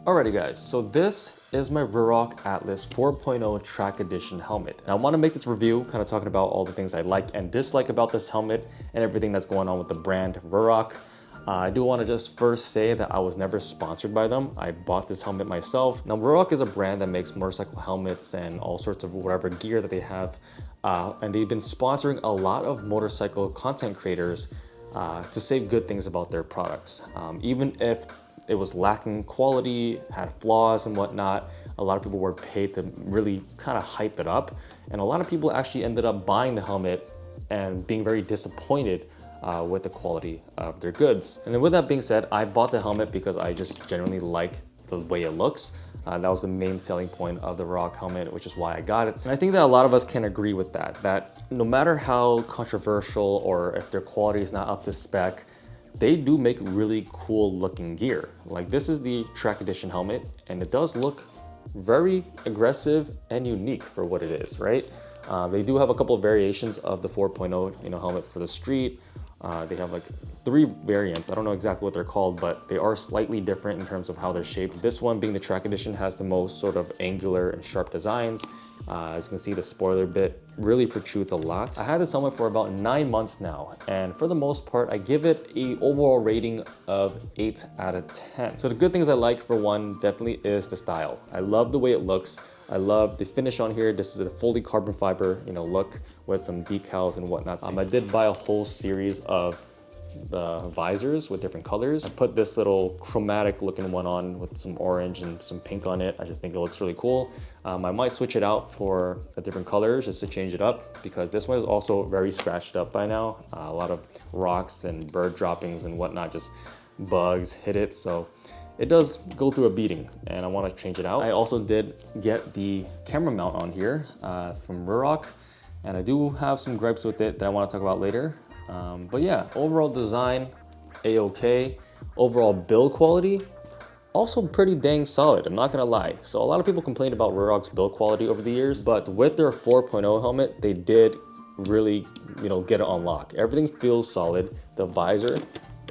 Alrighty guys, so this is my Ruroc Atlas 4.0 Track Edition helmet. And I want to make this review kind of talking about all the things I like and dislike about this helmet and everything that's going on with the brand Ruroc. I do want to just first say that I was never sponsored by them. I bought this helmet myself. Now Ruroc is a brand that makes motorcycle helmets and all sorts of whatever gear that they have. And they've been sponsoring a lot of motorcycle content creators to say good things about their products. Even if it was lacking quality, had flaws and whatnot, a lot of people were paid to really kind of hype it up. And a lot of people actually ended up buying the helmet and being very disappointed with the quality of their goods. And then with that being said, I bought the helmet because I just genuinely like the way it looks. That was the main selling point of the Ruroc helmet, which is why I got it. And I think that a lot of us can agree with that no matter how controversial or if their quality is not up to spec, they do make really cool looking gear. Like this is the Track Edition helmet and it does look very aggressive and unique for what it is, right? They do have a couple of variations of the 4.0 helmet for the street. They have like 3 variants. I don't know exactly what they're called, but they are slightly different in terms of how they're shaped. This one, being the Track Edition, has the most sort of angular and sharp designs. As you can see, the spoiler bit really protrudes a lot. I had this helmet for about 9 months now, and for the most part, I give it an overall rating of 8 out of 10. So the good things I like, for one, definitely is the style. I love the way it looks. I love the finish on here. This is a fully carbon fiber, look with some decals and whatnot. I did buy a whole series of the visors with different colors. I put this little chromatic looking one on with some orange and some pink on it. I just think it looks really cool. I might switch it out for a different colors just to change it up, because this one is also very scratched up by now. A lot of rocks and bird droppings and whatnot, just bugs hit it. So it does go through a beating and I want to change it out. I also did get the camera mount on here from Ruroc, and I do have some gripes with it that I want to talk about later. But yeah, overall design, a-okay. Overall build quality, also pretty dang solid, I'm not gonna lie. So a lot of people complained about Ruroc's build quality over the years, but with their 4.0 helmet, they did really, get it on lock. Everything feels solid. The visor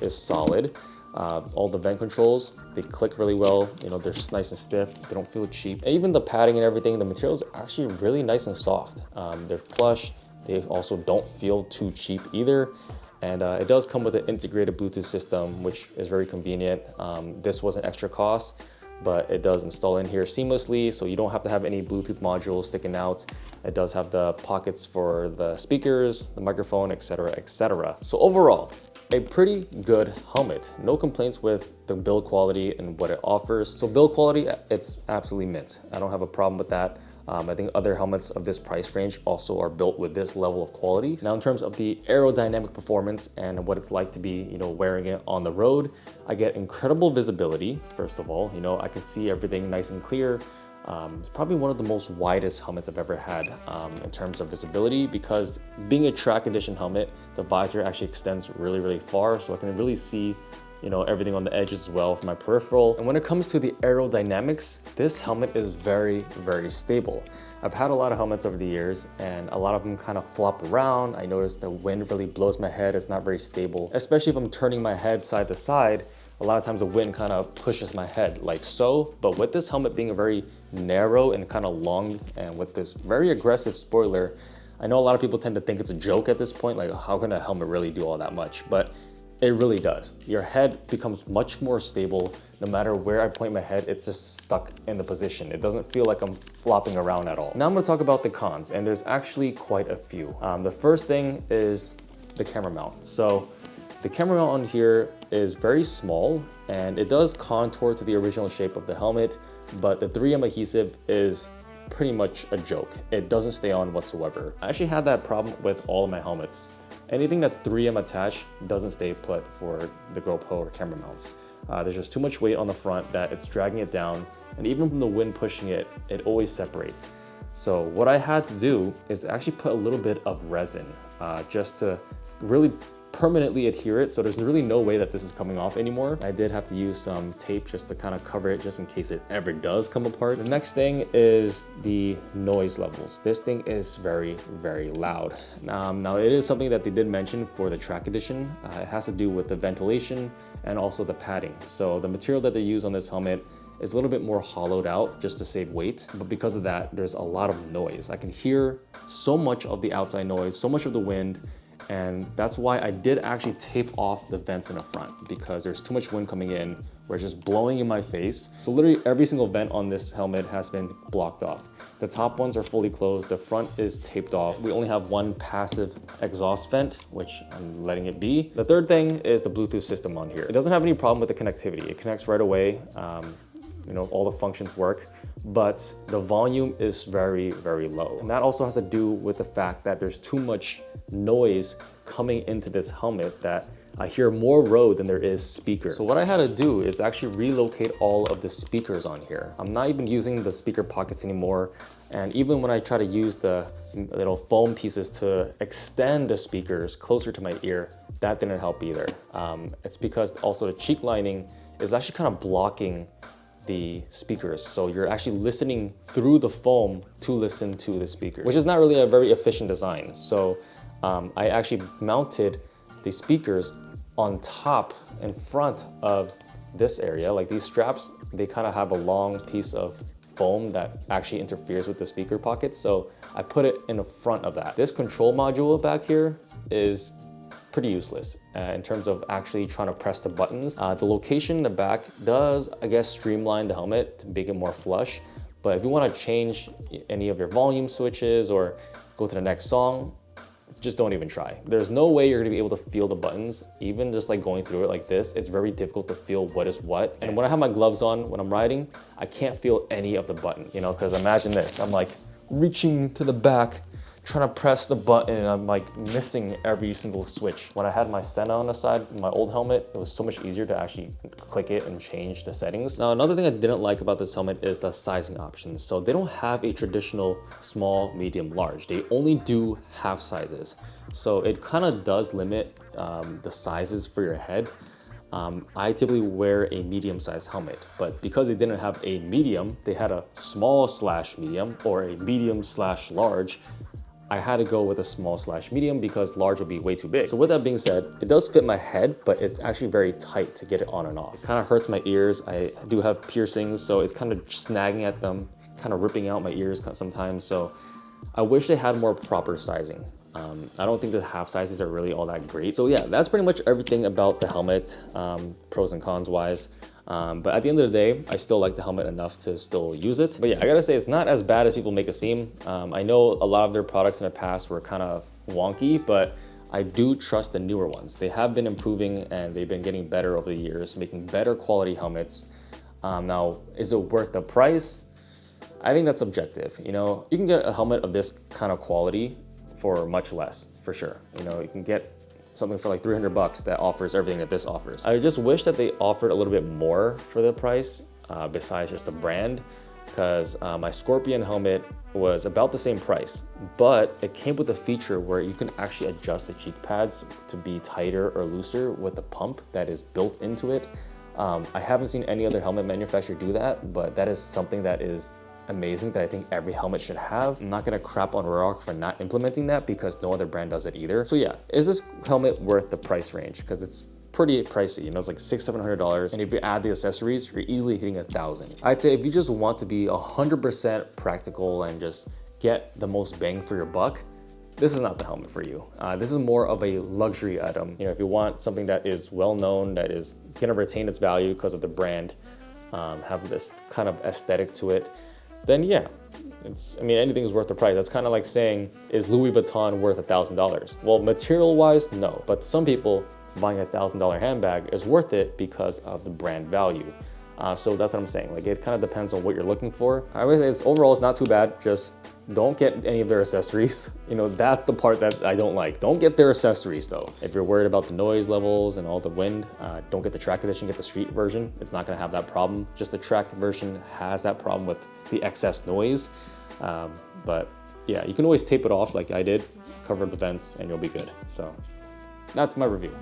is solid. All the vent controls, they click really well. They're nice and stiff. They don't feel cheap. And even the padding and everything, the material is actually really nice and soft. They're plush. They also don't feel too cheap either. And it does come with an integrated Bluetooth system, which is very convenient. This was an extra cost, but it does install in here seamlessly, so you don't have to have any Bluetooth modules sticking out. It does have the pockets for the speakers, the microphone, etc., etc. So overall, a pretty good helmet. No complaints with the build quality and what it offers. So build quality, it's absolutely mint. I don't have a problem with that. I think other helmets of this price range also are built with this level of quality. Now in terms of the aerodynamic performance and what it's like to be, wearing it on the road, I get incredible visibility, first of all. I can see everything nice and clear. It's probably one of the most widest helmets I've ever had in terms of visibility, because being a Track Edition helmet, the visor actually extends really, really far, so I can really see everything on the edges as well from my peripheral. And when it comes to the aerodynamics, this helmet is very, very stable. I've had a lot of helmets over the years and a lot of them kind of flop around. I noticed the wind really blows my head. It's not very stable, especially if I'm turning my head side to side. A lot of times the wind kind of pushes my head like so, but with this helmet being very narrow and kind of long, and with this very aggressive spoiler, I know a lot of people tend to think it's a joke at this point, like how can a helmet really do all that much? But it really does. Your head becomes much more stable. No matter where I point my head, it's just stuck in the position. It doesn't feel like I'm flopping around at all. Now I'm gonna talk about the cons, and there's actually quite a few. The first thing is the camera mount. So the camera mount on here is very small, and it does contour to the original shape of the helmet, but the 3M adhesive is pretty much a joke. It doesn't stay on whatsoever. I actually had that problem with all of my helmets. Anything that's 3M attached doesn't stay put for the GoPro or camera mounts. There's just too much weight on the front that it's dragging it down, and even from the wind pushing it, it always separates. So what I had to do is actually put a little bit of resin just to really permanently adhere it, so there's really no way that this is coming off anymore. I did have to use some tape just to kind of cover it just in case it ever does come apart. The next thing is the noise levels. This thing is very, very loud. Now it is something that they did mention for the track edition. It has to do with the ventilation and also the padding. So the material that they use on this helmet is a little bit more hollowed out just to save weight, but because of that, there's a lot of noise. I can hear so much of the outside noise, so much of the wind, and that's why I did actually tape off the vents in the front, because there's too much wind coming in where it's just blowing in my face. So literally every single vent on this helmet has been blocked off. The top ones are fully closed, the front is taped off. We only have one passive exhaust vent, which I'm letting it be. The third thing is the Bluetooth system on here. It doesn't have any problem with the connectivity. It connects right away. You know, all the functions work, but the volume is very, very low. And that also has to do with the fact that there's too much noise coming into this helmet that I hear more road than there is speaker. So what I had to do is actually relocate all of the speakers on here. I'm not even using the speaker pockets anymore. And even when I try to use the little foam pieces to extend the speakers closer to my ear, that didn't help either. It's because also the cheek lining is actually kind of blocking the speakers. So you're actually listening through the foam to listen to the speaker, which is not really a very efficient design. So I actually mounted the speakers on top in front of this area. Like these straps, they kind of have a long piece of foam that actually interferes with the speaker pockets. So I put it in the front of that. This control module back here is pretty useless in terms of actually trying to press the buttons. The location in the back does, I guess, streamline the helmet to make it more flush. But if you want to change any of your volume switches or go to the next song, just don't even try. There's no way you're gonna be able to feel the buttons. Even just like going through it like this, it's very difficult to feel what is what. And when I have my gloves on when I'm riding, I can't feel any of the buttons, you know, because imagine this, I'm like reaching to the back, trying to press the button, and I'm like missing every single switch. When I had my Senna on the side, my old helmet, it was so much easier to actually click it and change the settings. Now, another thing I didn't like about this helmet is the sizing options. So they don't have a traditional small, medium, large. They only do half sizes. So it kind of does limit the sizes for your head. I typically wear a medium-sized helmet, but because they didn't have a medium, they had a small/medium or a medium/large. I had to go with a small/medium because large would be way too big. So with that being said, it does fit my head, but it's actually very tight to get it on and off. It kind of hurts my ears. I do have piercings, so it's kind of snagging at them, kind of ripping out my ears sometimes. So I wish they had more proper sizing. I don't think the half sizes are really all that great. So yeah, that's pretty much everything about the helmet, pros and cons wise. But at the end of the day, I still like the helmet enough to still use it. But yeah, I gotta say, it's not as bad as people make it seem. I know a lot of their products in the past were kind of wonky, but I do trust the newer ones. They have been improving and they've been getting better over the years, making better quality helmets. Now, is it worth the price? I think that's subjective. You know, you can get a helmet of this kind of quality for much less, for sure. You know, you can get something for like 300 bucks that offers everything that this offers. I just wish that they offered a little bit more for the price besides just the brand, because my Scorpion helmet was about the same price, but it came with a feature where you can actually adjust the cheek pads to be tighter or looser with the pump that is built into it. I haven't seen any other helmet manufacturer do that, but that is something that is amazing that I think every helmet should have. I'm not gonna crap on Ruroc for not implementing that because no other brand does it either. So yeah, is this helmet worth the price range? Because it's pretty pricey, you know, it's like $600–700. And if you add the accessories, you're easily hitting $1,000. I'd say if you just want to be 100% practical and just get the most bang for your buck, this is not the helmet for you. This is more of a luxury item. You know, if you want something that is well-known, that is gonna retain its value because of the brand, have this kind of aesthetic to it, then yeah, I mean, anything is worth the price. That's kind of like saying, is Louis Vuitton worth $1,000? Well, material-wise, no. But to some people, buying a $1,000 handbag is worth it because of the brand value. So that's what I'm saying. Like, it kind of depends on what you're looking for. I would say overall, it's not too bad. Just don't get any of their accessories. You know, that's the part that I don't like. Don't get their accessories though. If you're worried about the noise levels and all the wind, don't get the track edition, get the street version. It's not gonna have that problem. Just the track version has that problem with the excess noise. But yeah, you can always tape it off like I did, cover the vents, and you'll be good. So That's my review.